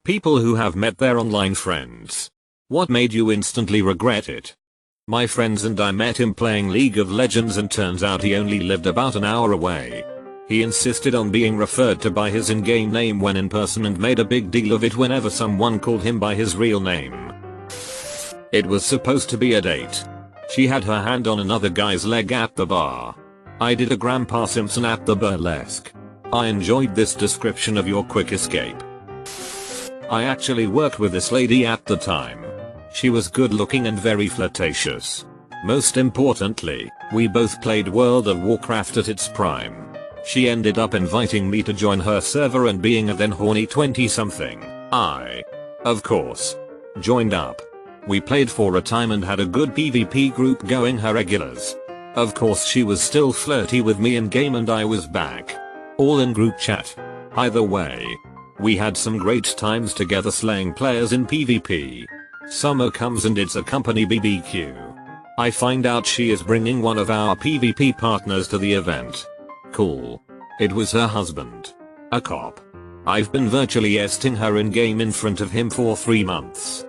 People who have met their online friends. What made you instantly regret it? My friends and I met him playing League of Legends and turns out he only lived about an hour away. He insisted on being referred to by his in-game name when in person and made a big deal of it whenever someone called him by his real name. It was supposed to be a date. She had her hand on another guy's leg at the bar. I did a Grandpa Simpson at the burlesque. I enjoyed this description of your quick escape. I actually worked with this lady at the time. She was good looking and very flirtatious. Most importantly, we both played World of Warcraft at its prime. She ended up inviting me to join her server and being a then horny 20 something, I, of course, joined up. We played for a time and had a good PvP group going, her regulars. Of course she was still flirty with me in game and I was back. All in group chat. Either way, we had some great times together slaying players in PvP. Summer comes and it's a company BBQ. I find out she is bringing one of our PvP partners to the event. Cool. It was her husband. A cop. I've been virtually esting her in game in front of him for 3 months.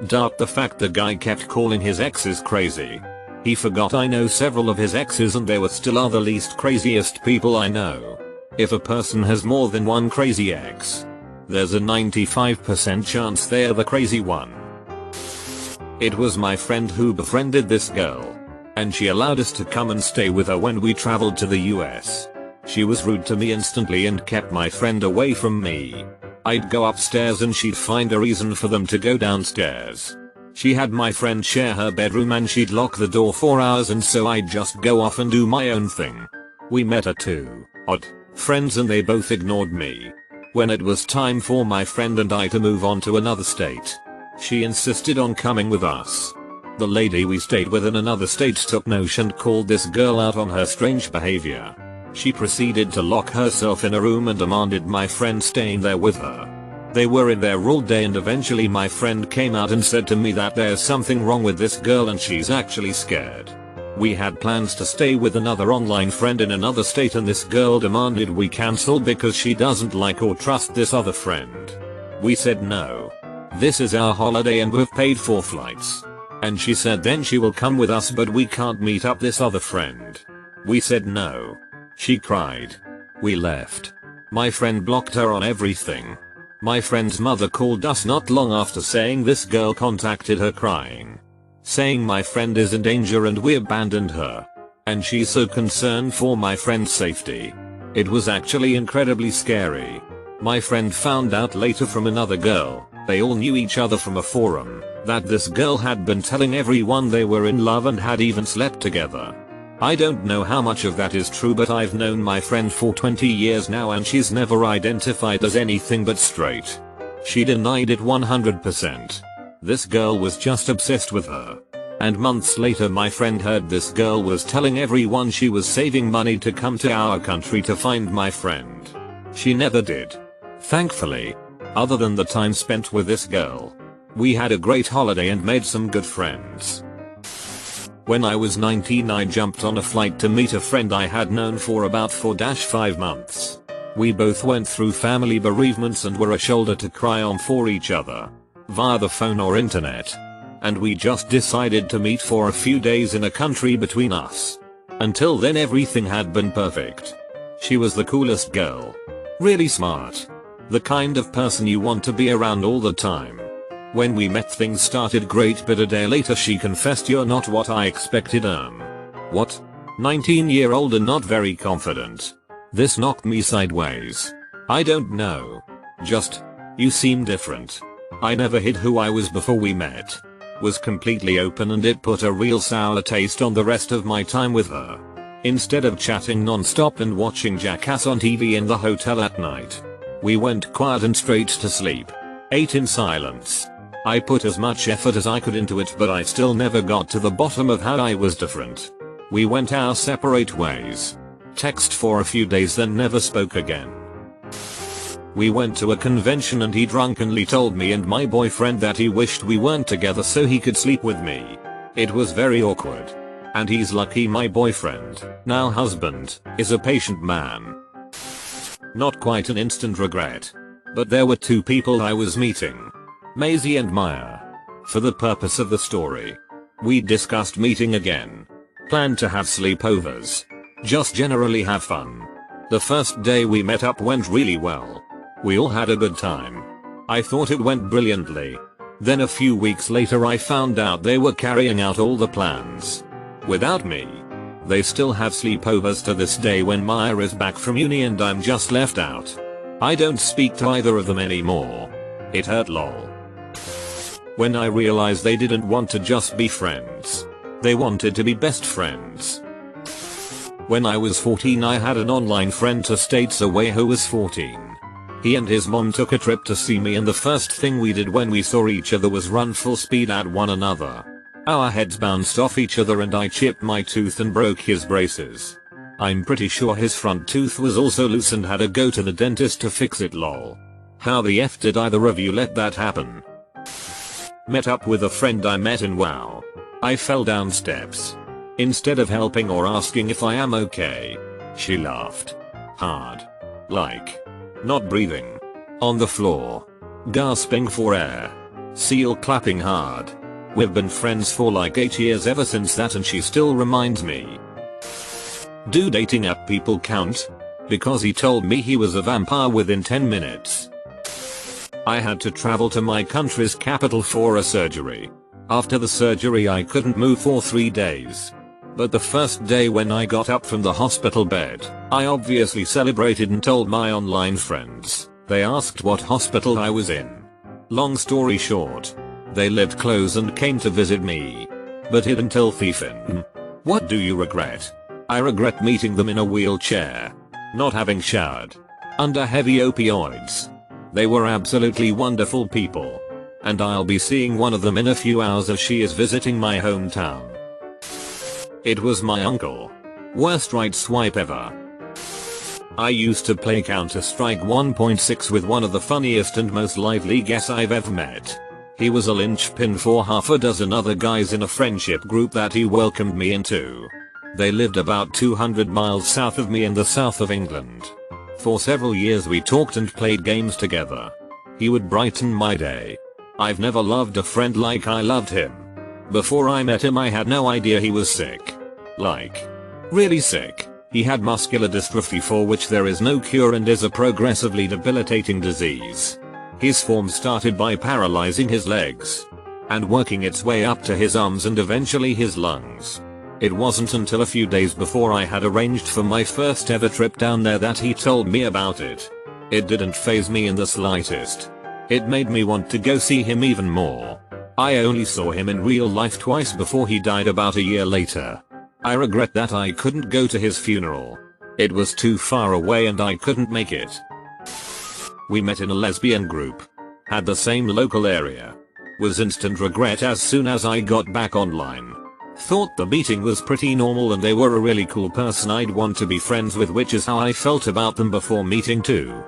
The fact the guy kept calling his exes crazy. He forgot I know several of his exes and they were still are the least craziest people I know. If a person has more than one crazy ex, there's a 95% chance they're the crazy one. It was my friend who befriended this girl. And she allowed us to come and stay with her when we traveled to the US. She was rude to me instantly and kept my friend away from me. I'd go upstairs and she'd find a reason for them to go downstairs. She had my friend share her bedroom and she'd lock the door for hours and so I'd just go off and do my own thing. We met her two odd friends and they both ignored me. When it was time for my friend and I to move on to another state, she insisted on coming with us. The lady we stayed with in another state took note and called this girl out on her strange behavior. She proceeded to lock herself in a room and demanded my friend staying there with her. They were in there all day and eventually my friend came out and said to me that there's something wrong with this girl and she's actually scared. We had plans to stay with another online friend in another state and this girl demanded we cancel because she doesn't like or trust this other friend. We said no. This is our holiday and we've paid for flights. And she said then she will come with us but we can't meet up this other friend. We said no. She cried. We left. My friend blocked her on everything. My friend's mother called us not long after saying this girl contacted her crying, saying my friend is in danger and we abandoned her. And she's so concerned for my friend's safety. It was actually incredibly scary. My friend found out later from another girl, they all knew each other from a forum, that this girl had been telling everyone they were in love and had even slept together. I don't know how much of that is true but I've known my friend for 20 years now and she's never identified as anything but straight. She denied it 100%. This girl was just obsessed with her. And months later my friend heard this girl was telling everyone she was saving money to come to our country to find my friend. She never did. Thankfully. Other than the time spent with this girl. We had a great holiday and made some good friends. When I was 19 I jumped on a flight to meet a friend I had known for about 4-5 months. We both went through family bereavements and were a shoulder to cry on for each other. Via the phone or internet. And we just decided to meet for a few days in a country between us. Until then everything had been perfect. She was the coolest girl. Really smart. The kind of person you want to be around all the time. When we met things started great but a day later she confessed you're not what I expected. What? 19-year-old and not very confident. This knocked me sideways. I don't know. Just, you seem different. I never hid who I was before we met. Was completely open and it put a real sour taste on the rest of my time with her. Instead of chatting non-stop and watching Jackass on TV in the hotel at night, we went quiet and straight to sleep. Ate in silence. I put as much effort as I could into it but I still never got to the bottom of how I was different. We went our separate ways. Text for a few days then never spoke again. We went to a convention and he drunkenly told me and my boyfriend that he wished we weren't together so he could sleep with me. It was very awkward. And he's lucky my boyfriend, now husband, is a patient man. Not quite an instant regret. But there were two people I was meeting. Maisie and Maya. For the purpose of the story. We discussed meeting again. Planned to have sleepovers. Just generally have fun. The first day we met up went really well. We all had a good time. I thought it went brilliantly. Then a few weeks later I found out they were carrying out all the plans. Without me. They still have sleepovers to this day when Maya is back from uni and I'm just left out. I don't speak to either of them anymore. It hurt lol. When I realized they didn't want to just be friends. They wanted to be best friends. When I was 14 I had an online friend 2 states away who was 14. He and his mom took a trip to see me and the first thing we did when we saw each other was run full speed at one another. Our heads bounced off each other and I chipped my tooth and broke his braces. I'm pretty sure his front tooth was also loose and had to go to the dentist to fix it lol. How the F did either of you let that happen? Met up with a friend I met in WoW. I fell down steps. Instead of helping or asking if I am okay, she laughed. Hard. Like. Not breathing. On the floor. Gasping for air. Seal clapping hard. We've been friends for like 8 years ever since that and she still reminds me. Do dating app people count? Because he told me he was a vampire within 10 minutes. I had to travel to my country's capital for a surgery. After the surgery I couldn't move for 3 days. But the first day when I got up from the hospital bed, I obviously celebrated and told my online friends. They asked what hospital I was in. Long story short, they lived close and came to visit me. But didn't tell Thiefin. What do you regret? I regret meeting them in a wheelchair. Not having showered. Under heavy opioids. They were absolutely wonderful people. And I'll be seeing one of them in a few hours as she is visiting my hometown. It was my uncle. Worst right swipe ever. I used to play Counter-Strike 1.6 with one of the funniest and most lively guys I've ever met. He was a linchpin for half a dozen other guys in a friendship group that he welcomed me into. They lived about 200 miles south of me in the south of England. For several years we talked and played games together. He would brighten my day. I've never loved a friend like I loved him. Before I met him I had no idea he was sick. Like. Really sick. He had muscular dystrophy for which there is no cure and is a progressively debilitating disease. His form started by paralyzing his legs. And working its way up to his arms and eventually his lungs. It wasn't until a few days before I had arranged for my first ever trip down there that he told me about it. It didn't faze me in the slightest. It made me want to go see him even more. I only saw him in real life twice before he died about a year later. I regret that I couldn't go to his funeral. It was too far away and I couldn't make it. We met in a lesbian group. Had the same local area. Was instant regret as soon as I got back online. Thought the meeting was pretty normal and they were a really cool person I'd want to be friends with, which is how I felt about them before meeting too.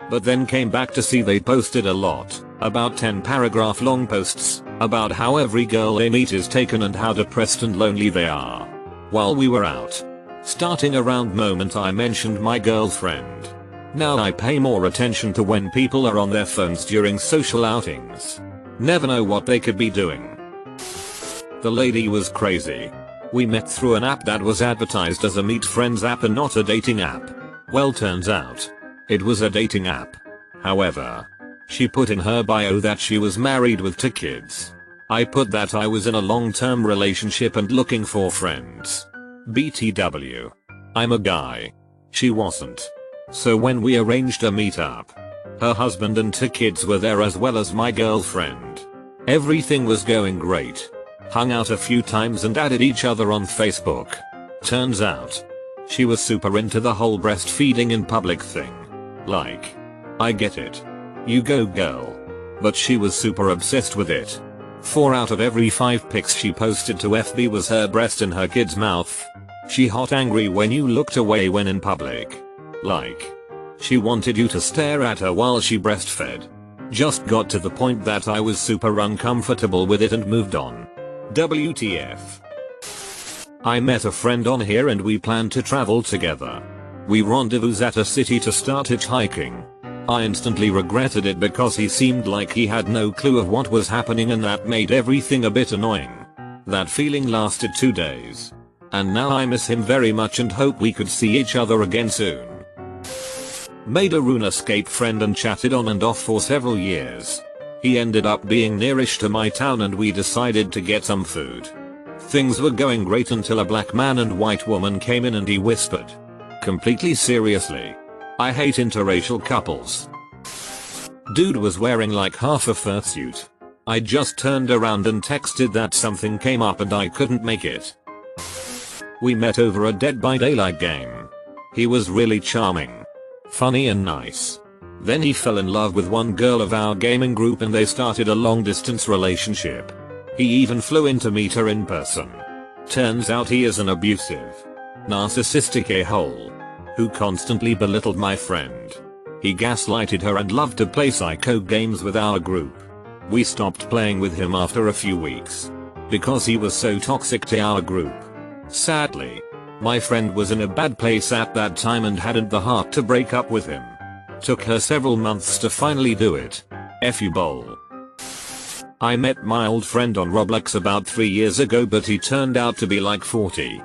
But then came back to see they posted a lot, about 10 paragraph long posts, about how every girl they meet is taken and how depressed and lonely they are. While we were out. Starting around moment I mentioned my girlfriend. Now I pay more attention to when people are on their phones during social outings. Never know what they could be doing. The lady was crazy. We met through an app that was advertised as a meet friends app and not a dating app. Well, turns out it was a dating app. However, she put in her bio that she was married with 2 kids. I put that I was in a long-term relationship and looking for friends. BTW. I'm a guy. She wasn't. So when we arranged a meetup, her husband and 2 kids were there as well as my girlfriend. Everything was going great. Hung out a few times and added each other on Facebook. Turns out, she was super into the whole breastfeeding in public thing. Like. I get it. You go girl. But she was super obsessed with it. 4 out of every 5 pics she posted to FB was her breast in her kid's mouth. She hot angry when you looked away when in public. Like. She wanted you to stare at her while she breastfed. Just got to the point that I was super uncomfortable with it and moved on. WTF. I met a friend on here and we planned to travel together. We rendezvoused at a city to start hitchhiking. I instantly regretted it because he seemed like he had no clue of what was happening, and that made everything a bit annoying. That feeling lasted 2 days. And now I miss him very much and hope we could see each other again soon. Made a RuneScape friend and chatted on and off for several years. He ended up being nearish to my town and we decided to get some food. Things were going great until a black man and white woman came in and he whispered. Completely seriously, I hate interracial couples. Dude was wearing like half a fursuit. I just turned around and texted that something came up and I couldn't make it. We met over a Dead by Daylight game. He was really charming, funny and nice. Then he fell in love with one girl of our gaming group and they started a long distance relationship. He even flew in to meet her in person. Turns out he is an abusive, narcissistic a-hole who constantly belittled my friend. He gaslighted her and loved to play psycho games with our group. We stopped playing with him after a few weeks because he was so toxic to our group. Sadly, my friend was in a bad place at that time and hadn't the heart to break up with him. Took her several months to finally do it. F you bowl. I met my old friend on Roblox about 3 years ago, but he turned out to be like 40.